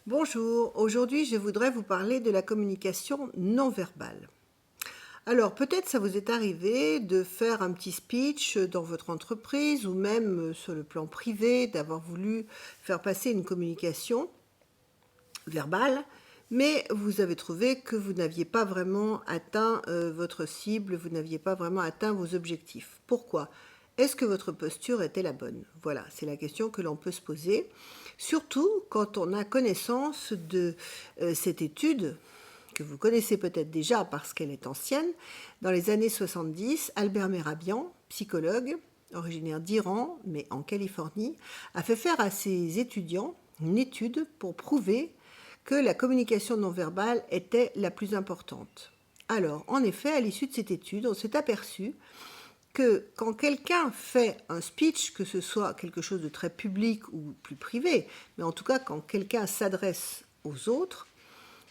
Bonjour, aujourd'hui je voudrais vous parler de la communication non verbale. Alors peut-être ça vous est arrivé de faire un petit speech dans votre entreprise ou même sur le plan privé, d'avoir voulu faire passer une communication verbale, mais vous avez trouvé que vous n'aviez pas vraiment atteint votre cible, vous n'aviez pas vraiment atteint vos objectifs. Pourquoi ? Est-ce que votre posture était la bonne? Voilà, c'est la question que l'on peut se poser, surtout quand on a connaissance de cette étude que vous connaissez peut-être déjà parce qu'elle est ancienne. Dans les années 70, Albert Mehrabian, psychologue, originaire d'Iran, mais en Californie, a fait faire à ses étudiants une étude pour prouver que la communication non verbale était la plus importante. Alors, en effet, à l'issue de cette étude, on s'est aperçu que quand quelqu'un fait un speech, que ce soit quelque chose de très public ou plus privé, mais en tout cas quand quelqu'un s'adresse aux autres,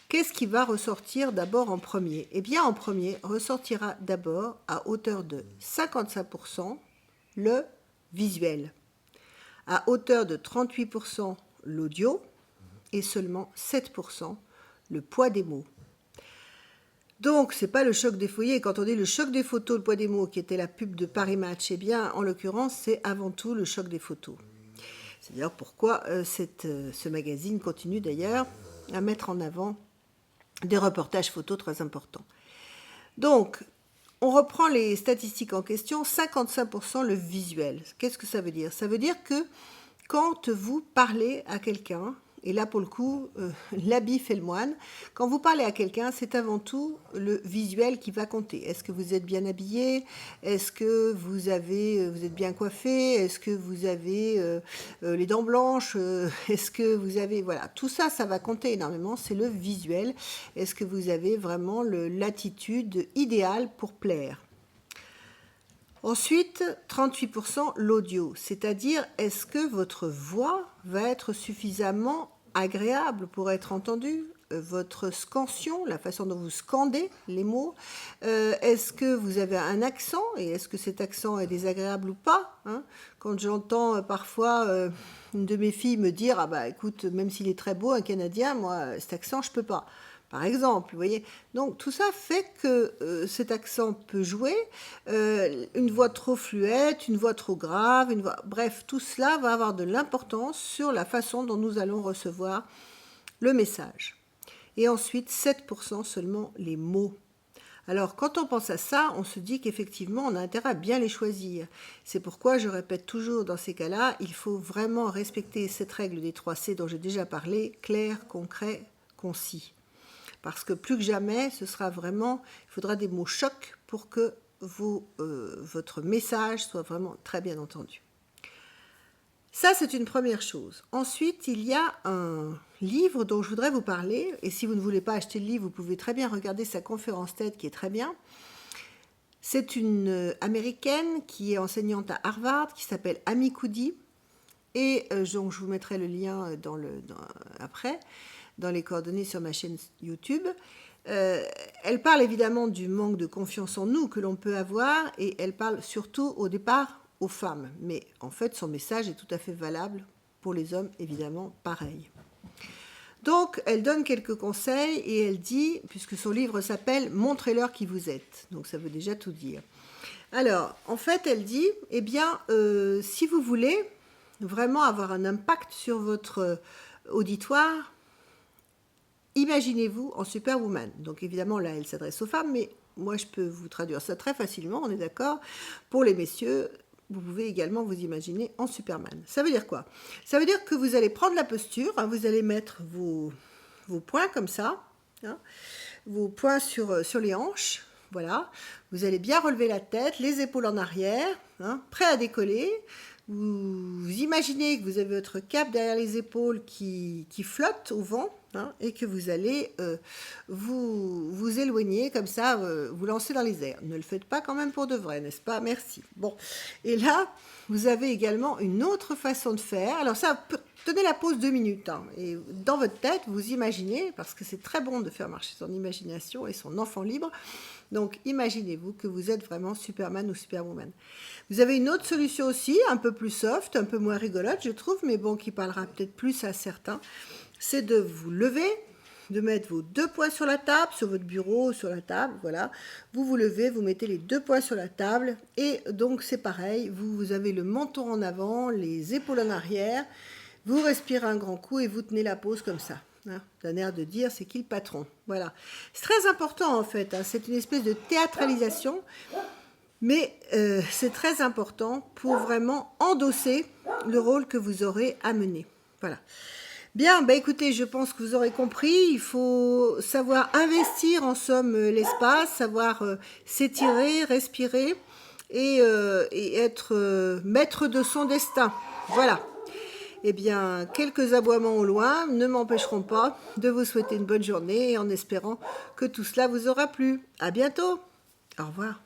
qu'est-ce qui va ressortir d'abord en premier? Eh bien, en premier, ressortira d'abord à hauteur de 55% le visuel, à hauteur de 38% l'audio et seulement 7% le poids des mots. Donc, c'est pas le choc des foyers. Quand on dit le choc des photos, le poids des mots, qui était la pub de Paris Match, eh bien, en l'occurrence, c'est avant tout le choc des photos. C'est d'ailleurs pourquoi ce magazine continue d'ailleurs à mettre en avant des reportages photos très importants. Donc, on reprend les statistiques en question, 55% le visuel. Qu'est-ce que ça veut dire? Ça veut dire que quand vous parlez à quelqu'un, et là pour le coup, l'habit fait le moine, quand vous parlez à quelqu'un, c'est avant tout le visuel qui va compter. Est-ce que vous êtes bien habillé? Est-ce que vous êtes bien coiffé? Est-ce que vous avez les dents blanches? Est-ce que vous avez... Voilà, tout ça, ça va compter énormément, c'est le visuel. Est-ce que vous avez vraiment l'attitude idéale pour plaire? Ensuite, 38% l'audio, c'est-à-dire est-ce que votre voix va être suffisamment agréable pour être entendue? Votre scansion, la façon dont vous scandez les mots, est-ce que vous avez un accent et est-ce que cet accent est désagréable ou pas, hein? Quand j'entends parfois une de mes filles me dire « Ah bah écoute, même s'il est très beau, un Canadien, moi cet accent je peux pas ». Par exemple, vous voyez. Donc tout ça fait que cet accent peut jouer, une voix trop fluette, une voix trop grave, bref, tout cela va avoir de l'importance sur la façon dont nous allons recevoir le message. Et ensuite, 7% seulement les mots. Alors, quand on pense à ça, on se dit qu'effectivement, on a intérêt à bien les choisir. C'est pourquoi je répète toujours dans ces cas-là, il faut vraiment respecter cette règle des 3 C dont j'ai déjà parlé, clair, concret, concis. Parce que plus que jamais, il faudra des mots chocs pour que votre message soit vraiment très bien entendu. Ça, c'est une première chose. Ensuite, il y a un livre dont je voudrais vous parler. Et si vous ne voulez pas acheter le livre, vous pouvez très bien regarder sa conférence TED qui est très bien. C'est une Américaine qui est enseignante à Harvard, qui s'appelle Amy Cuddy. Et donc, je vous mettrai le lien après, dans les coordonnées sur ma chaîne YouTube. Elle parle évidemment du manque de confiance en nous que l'on peut avoir et elle parle surtout au départ aux femmes. Mais en fait, son message est tout à fait valable pour les hommes, évidemment, pareil. Donc, elle donne quelques conseils et elle dit, puisque son livre s'appelle « Montrez-leur qui vous êtes ». Donc, ça veut déjà tout dire. Alors, en fait, elle dit, eh bien, si vous voulez vraiment avoir un impact sur votre auditoire, imaginez-vous en Superwoman. Donc évidemment, là, elle s'adresse aux femmes, mais moi, je peux vous traduire ça très facilement, on est d'accord. Pour les messieurs, vous pouvez également vous imaginer en Superman. Ça veut dire quoi? Ça veut dire que vous allez prendre la posture, hein, vous allez mettre vos poings comme ça, hein, vos poings sur les hanches, voilà. Vous allez bien relever la tête, les épaules en arrière, hein, prêt à décoller. Vous imaginez que vous avez votre cape derrière les épaules qui flotte au vent, hein, et que vous allez vous éloigner comme ça, vous lancer dans les airs. Ne le faites pas quand même pour de vrai, n'est-ce pas? Merci. Bon, et là, vous avez également une autre façon de faire. Alors ça, tenez la pause 2 minutes, hein, et dans votre tête, vous imaginez, parce que c'est très bon de faire marcher son imagination et son enfant libre. Donc, imaginez-vous que vous êtes vraiment Superman ou Superwoman. Vous avez une autre solution aussi, un peu plus soft, un peu moins rigolote, je trouve, mais bon, qui parlera peut-être plus à certains. c'est de vous lever, de mettre vos 2 poings sur la table, sur votre bureau, sur la table, voilà. Vous vous levez, vous mettez les 2 poings sur la table et donc c'est pareil, vous avez le menton en avant, les épaules en arrière, vous respirez un grand coup et vous tenez la pose comme ça. Hein, d'un air de dire c'est qui le patron. Voilà. C'est très important en fait, hein, c'est une espèce de théâtralisation, mais c'est très important pour vraiment endosser le rôle que vous aurez à mener. Voilà. Bien, bah écoutez, je pense que vous aurez compris, il faut savoir investir en somme l'espace, savoir s'étirer, respirer et être maître de son destin. Voilà. Eh bien, quelques aboiements au loin ne m'empêcheront pas de vous souhaiter une bonne journée et en espérant que tout cela vous aura plu. À bientôt. Au revoir.